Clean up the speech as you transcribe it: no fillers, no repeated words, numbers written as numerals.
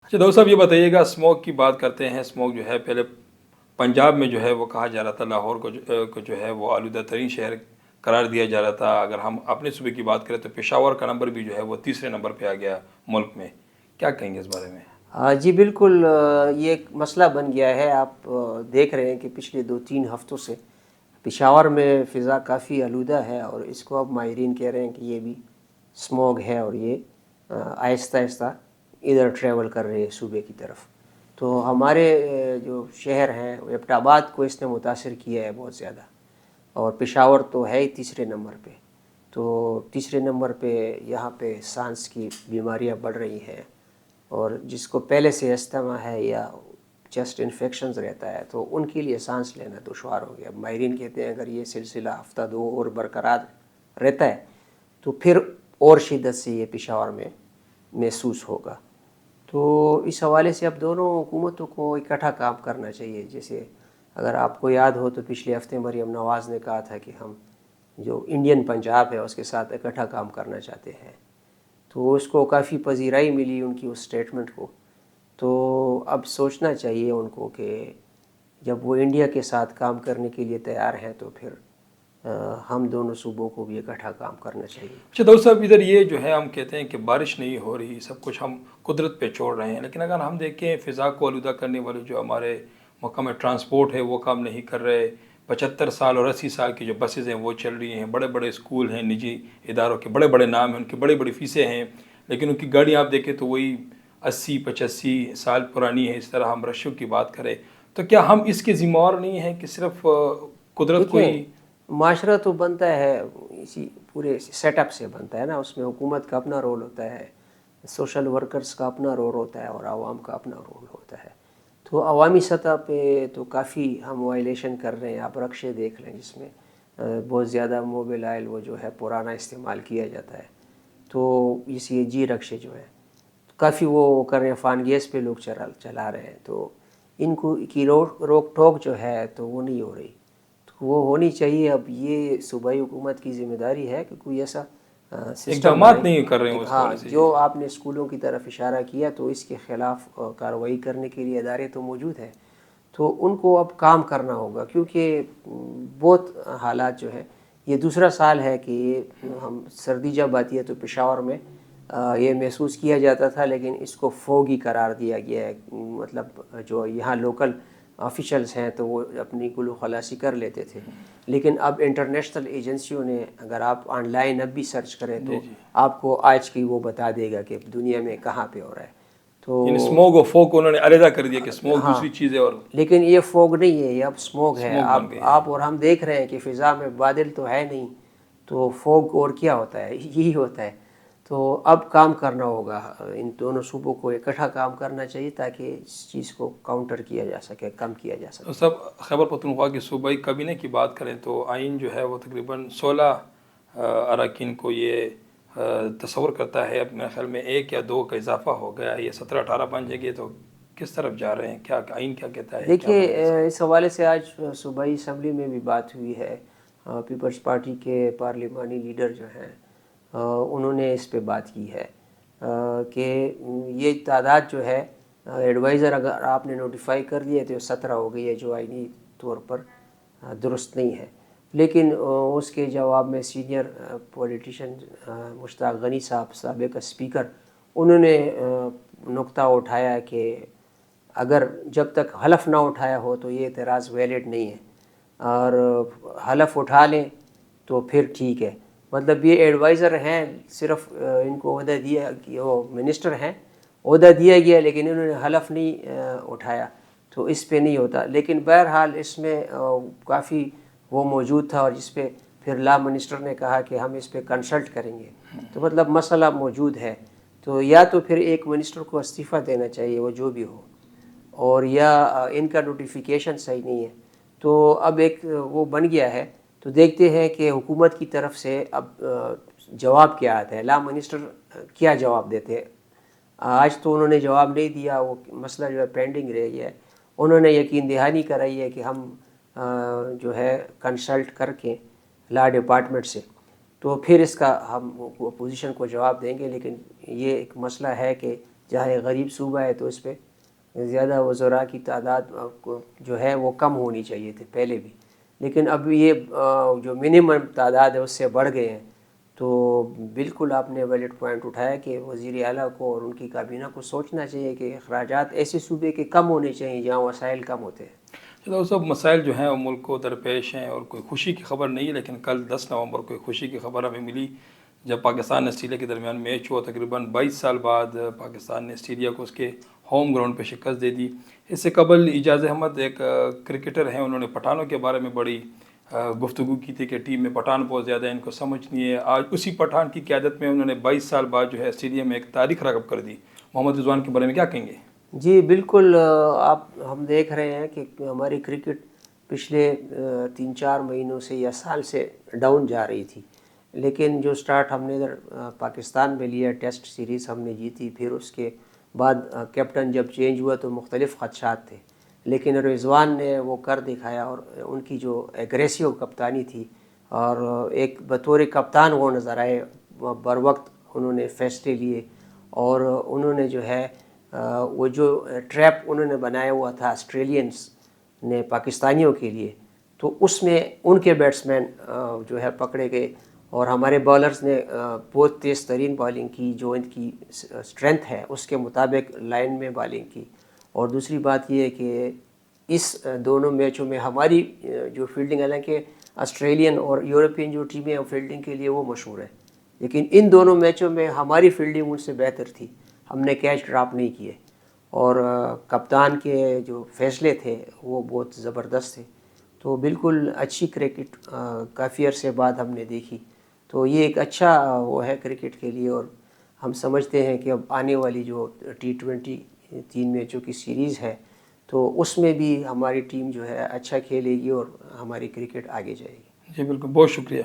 اچھا دوست صاحب، یہ بتائیے گا، اسموک کی بات کرتے ہیں. اسموک جو ہے پہلے پنجاب میں جو ہے وہ کہا جا رہا تھا لاہور کو جو ہے وہ آلودہ ترین شہر قرار دیا جا رہا تھا. اگر ہم اپنے صوبے کی بات کریں تو پشاور کا نمبر بھی جو ہے وہ تیسرے نمبر پہ آ گیا ملک میں. کیا کہیں گے اس بارے میں؟ جی بالکل، یہ ایک مسئلہ بن گیا ہے. آپ دیکھ رہے ہیں کہ پچھلے 2-3 ہفتوں سے پشاور میں فضا کافی آلودہ ہے، اور اس کو اب ماہرین کہہ رہے ہیں کہ یہ بھی اسموگ ہے، اور یہ آہستہ آہستہ ادھر ٹریول کر رہے ہیں صوبے کی طرف. تو ہمارے جو شہر ہیں ایبٹ آباد کو اس نے متاثر کیا ہے بہت زیادہ، اور پشاور تو ہے ہی تیسرے نمبر پہ. تو تیسرے نمبر پہ یہاں پہ سانس کی بیماریاں بڑھ رہی ہیں، اور جس کو پہلے سے استھما ہے یا چیسٹ انفیکشنز رہتا ہے تو ان کے لیے سانس لینا دشوار ہو گیا. اب ماہرین کہتے ہیں اگر یہ سلسلہ ہفتہ 2 اور برقرار رہتا ہے تو پھر اور شدت سے یہ پشاور میں محسوس ہوگا. تو اس حوالے سے اب دونوں حکومتوں کو اکٹھا کام کرنا چاہیے. جیسے اگر آپ کو یاد ہو تو پچھلے ہفتے مریم نواز نے کہا تھا کہ ہم جو انڈین پنجاب ہے اس کے ساتھ اکٹھا کام کرنا چاہتے ہیں، تو اس کو کافی پذیرائی ملی ان کی اس سٹیٹمنٹ کو. تو اب سوچنا چاہیے ان کو کہ جب وہ انڈیا کے ساتھ کام کرنے کے لیے تیار ہیں تو پھر ہم دونوں صوبوں کو بھی اکٹھا کام کرنا چاہیے. اچھا دوست صاحب، ادھر یہ جو ہے ہم کہتے ہیں کہ بارش نہیں ہو رہی، سب کچھ ہم قدرت پہ چھوڑ رہے ہیں، لیکن اگر ہم دیکھیں فضا کو آلودہ کرنے والے جو ہمارے محکمہ ٹرانسپورٹ ہے وہ کام نہیں کر رہے. 75 سال اور 80 سال کی جو بسز ہیں وہ چل رہی ہیں. بڑے بڑے اسکول ہیں، نجی اداروں کے بڑے بڑے نام ہیں، ان کی بڑی بڑی فیسیں ہیں، لیکن ان کی گاڑیاں آپ دیکھیں تو وہی 80-85 سال پرانی ہے. اس طرح ہم رشوں کی بات کریں تو کیا ہم اس کے ذمہ وار نہیں ہیں کہ صرف قدرت کو ہی؟ دیکھیں، معاشرہ تو بنتا ہے اسی پورے سیٹ اپ سے بنتا ہے نا. اس میں حکومت کا اپنا رول ہوتا ہے، سوشل ورکرز کا اپنا رول ہوتا ہے، اور عوام کا اپنا رول ہوتا ہے. تو عوامی سطح پہ تو کافی ہم وائلیشن کر رہے ہیں. آپ رکشے دیکھ لیں جس میں بہت زیادہ موبل آئل وہ جو ہے پرانا استعمال کیا جاتا ہے. تو اس یہ جی رکشے جو ہیں کافی وہ کر رہے ہیں، فان گیس پہ لوگ چلا رہے ہیں. تو ان کو کی روک ٹوک جو ہے تو وہ نہیں ہو رہی، تو وہ ہونی چاہیے. اب یہ صوبائی حکومت کی ذمہ داری ہے کہ کوئی ایسا سسٹم اقدامات نہیں کر رہے ہیں اس ہاں، حوالے سے. جو آپ نے اسکولوں کی طرف اشارہ کیا تو اس کے خلاف کارروائی کرنے کے لیے ادارے تو موجود ہیں، تو ان کو اب کام کرنا ہوگا. کیونکہ بہت حالات جو ہے، یہ دوسرا سال ہے کہ یہ ہم سردی جب آتی ہے تو پشاور میں یہ محسوس کیا جاتا تھا، لیکن اس کو فوگی قرار دیا گیا ہے. مطلب جو یہاں لوکل آفیشلز ہیں تو وہ اپنی گلو خلاصی کر لیتے تھے، لیکن اب انٹرنیشنل ایجنسیوں نے، اگر آپ آن لائن اب بھی سرچ کریں تو آپ کو آج کی وہ بتا دے گا کہ دنیا میں کہاں پہ ہو رہا ہے. تو یعنی اسموگ اور فوگ کو انہوں نے علیحدہ کر دیا کہ اسموگ ہاں، دوسری چیز ہے اور لیکن یہ فوگ نہیں ہے، یہ اب اسموگ ہے. اسموگ بن گئے. آپ اور ہم دیکھ رہے ہیں کہ فضا میں بادل تو ہے نہیں، تو فوگ اور کیا ہوتا ہے؟ یہی ہوتا ہے. تو اب کام کرنا ہوگا، ان دونوں صوبوں کو اکٹھا کام کرنا چاہیے تاکہ اس چیز کو کاؤنٹر کیا جا سکے، کم کیا جا سکے. سب خیبر پختونخوا کی صوبائی کابینہ کی بات کریں تو آئین جو ہے وہ تقریباً 16 اراکین کو یہ تصور کرتا ہے. اب میرے خیال میں 1 یا 2 کا اضافہ ہو گیا ہے، یہ 17-18 بن جائے گے. تو کس طرف جا رہے ہیں؟ کیا آئین کیا کہتا ہے؟ دیکھیے، اس حوالے سے آج صوبائی اسمبلی میں بھی بات ہوئی ہے. پیپلز پارٹی کے پارلیمانی لیڈر جو ہیں انہوں نے اس پہ بات کی ہے کہ یہ تعداد جو ہے ایڈوائزر اگر آپ نے نوٹیفائی کر لیے تو 17 ہو گئی ہے، جو آئینی طور پر درست نہیں ہے. لیکن اس کے جواب میں سینئر پولیٹیشین مشتاق غنی صاحب، سابق اسپیکر، انہوں نے نقطہ اٹھایا کہ اگر جب تک حلف نہ اٹھایا ہو تو یہ اعتراض ویلڈ نہیں ہے، اور حلف اٹھا لیں تو پھر ٹھیک ہے. مطلب یہ ایڈوائزر ہیں، صرف ان کو عہدہ دیا کہ وہ منسٹر ہیں، عہدہ دیا گیا، لیکن انہوں نے حلف نہیں اٹھایا تو اس پہ نہیں ہوتا. لیکن بہرحال اس میں کافی وہ موجود تھا، اور جس پہ پھر لا منسٹر نے کہا کہ ہم اس پہ کنسلٹ کریں گے. تو مطلب مسئلہ موجود ہے. تو یا تو پھر ایک منسٹر کو استعفیٰ دینا چاہیے، وہ جو بھی ہو، اور یا ان کا نوٹیفیکیشن صحیح نہیں ہے. تو اب ایک وہ بن گیا ہے. تو دیکھتے ہیں کہ حکومت کی طرف سے اب جواب کیا آتا ہے، لا منسٹر کیا جواب دیتے ہیں. آج تو انہوں نے جواب نہیں دیا، وہ مسئلہ جو ہے پینڈنگ رہ گیا ہے. انہوں نے یقین دہانی کرائی ہے کہ ہم جو ہے کنسلٹ کر کے لا ڈپارٹمنٹ سے، تو پھر اس کا ہم اپوزیشن کو جواب دیں گے. لیکن یہ ایک مسئلہ ہے کہ جہاں ایک غریب صوبہ ہے تو اس پہ زیادہ وزراء کی تعداد جو ہے وہ کم ہونی چاہیے تھے پہلے بھی، لیکن اب یہ جو منیمم تعداد ہے اس سے بڑھ گئے ہیں. تو بالکل آپ نے ویلڈ پوائنٹ اٹھایا کہ وزیر اعلیٰ کو اور ان کی کابینہ کو سوچنا چاہیے کہ اخراجات ایسے صوبے کے کم ہونے چاہیے جہاں وسائل کم ہوتے ہیں. وہ سب مسائل جو ہیں وہ ملک کو درپیش ہیں اور کوئی خوشی کی خبر نہیں ہے. لیکن کل 10 نومبر کو ایک خوشی کی خبر ہمیں ملی جب پاکستان آسٹریلیا کے درمیان میچ ہوا. تقریباً 22 سال بعد پاکستان نے آسٹریلیا کو اس کے ہوم گراؤنڈ پہ شکست دے دی. اس سے قبل اعجاز احمد ایک کرکٹر ہیں، انہوں نے پٹھانوں کے بارے میں بڑی گفتگو کی تھی کہ ٹیم میں پٹھان بہت زیادہ ہیں، ان کو سمجھ نہیں ہے. آج اسی پٹھان کی قیادت میں انہوں نے 22 سال بعد جو ہے آسٹریلیا میں ایک تاریخ رقم کر دی. محمد رضوان کے بارے میں کیا کہیں گے؟ جی بالکل، ہم دیکھ رہے ہیں کہ ہماری کرکٹ پچھلے 3-4 مہینوں سے یا سال سے ڈاؤن جا رہی تھی، لیکن جو سٹارٹ ہم نے ادھر پاکستان میں لیا، ٹیسٹ سیریز ہم نے جیتی، پھر اس کے بعد کیپٹن جب چینج ہوا تو مختلف خدشات تھے، لیکن رضوان نے وہ کر دکھایا اور ان کی جو ایگریسو کپتانی تھی اور ایک بطور کپتان وہ نظر آئے، بر وقت انہوں نے فیصلے لیے اور انہوں نے جو ہے وہ جو ٹریپ انہوں نے بنایا ہوا تھا آسٹریلینز نے پاکستانیوں کے لیے، تو اس میں ان کے بیٹسمین جو ہے پکڑے گئے اور ہمارے بالرز نے بہت تیز ترین بالنگ کی، جو ان کی اسٹرینتھ ہے اس کے مطابق لائن میں بالنگ کی. اور دوسری بات یہ ہے کہ اس دونوں میچوں میں ہماری جو فیلڈنگ، حالانکہ آسٹریلین اور یورپین جو ٹیمیں ہیں فیلڈنگ کے لیے وہ مشہور ہے، لیکن ان دونوں میچوں میں ہماری فیلڈنگ ان سے بہتر تھی. ہم نے کیچ ڈراپ نہیں کیے اور کپتان کے جو فیصلے تھے وہ بہت زبردست تھے. تو بالکل اچھی کرکٹ کافی عرصے بعد ہم نے دیکھی. تو یہ ایک اچھا وہ ہے کرکٹ کے لیے، اور ہم سمجھتے ہیں کہ اب آنے والی جو T20 3 میچوں کی سیریز ہے تو اس میں بھی ہماری ٹیم جو ہے اچھا کھیلے گی اور ہماری کرکٹ آگے جائے گی. جی بالکل، بہت شکریہ.